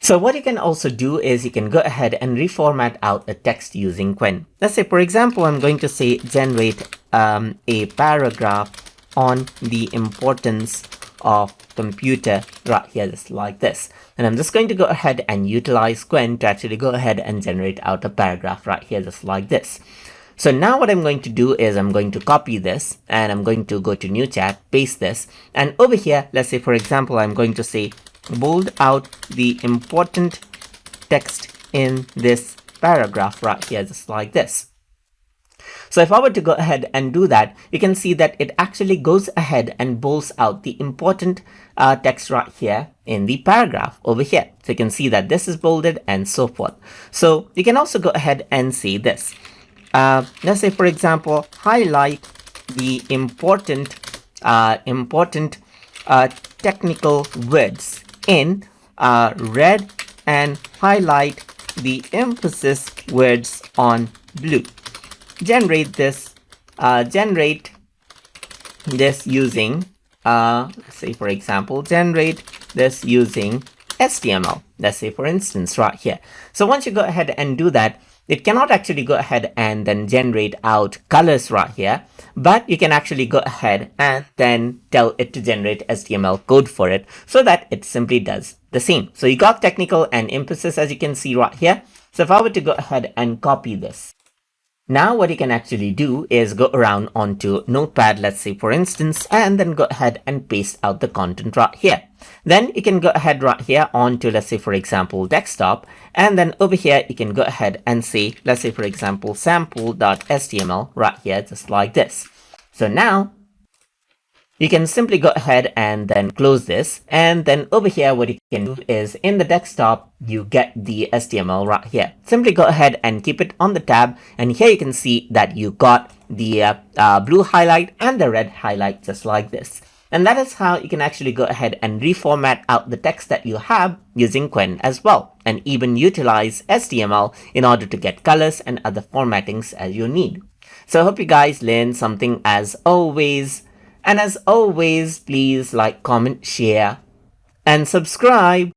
So what you can also do is you can go ahead and reformat out the text using Qwen. Let's say, for example, I'm going to say generate a paragraph on the importance of computer right here, just like this. And I'm just going to go ahead and utilize Qwen to actually go ahead and generate out a paragraph right here, just like this. So now what I'm going to do is I'm going to copy this and I'm going to go to new chat, paste this, and over here, let's say, for example, I'm going to say bold out the important text in this paragraph right here, just like this. So if I were to go ahead and do that, you can see that it actually goes ahead and bolds out the important text right here in the paragraph over here. So you can see that this is bolded and so forth. So you can also go ahead and say this. Let's say, for example, highlight the important technical words in red and highlight the emphasis words on blue. Generate this using let's say, for example, generate this using HTML. Let's say, for instance, right here. So once you go ahead and do that, it cannot actually go ahead and then generate out colors right here, but you can actually go ahead and then tell it to generate HTML code for it so that it simply does the same. So you got technical and emphasis, as you can see right here. So if I were to go ahead and copy this, now what you can actually do is go around onto Notepad, let's say, for instance, and then go ahead and paste out the content right here. Then you can go ahead right here onto, let's say, for example, desktop, and then over here you can go ahead and say, let's say, for example, sample.html right here, just like this. So now you can simply go ahead and then close this, and then over here what you can do is in the desktop you get the HTML right here. Simply go ahead and keep it on the tab, and here you can see that you got the blue highlight and the red highlight, just like this. And that is how you can actually go ahead and reformat out the text that you have using Qwen as well, and even utilize HTML in order to get colors and other formattings as you need. So I hope you guys learned something as always. And as always, please like, comment, share, and subscribe.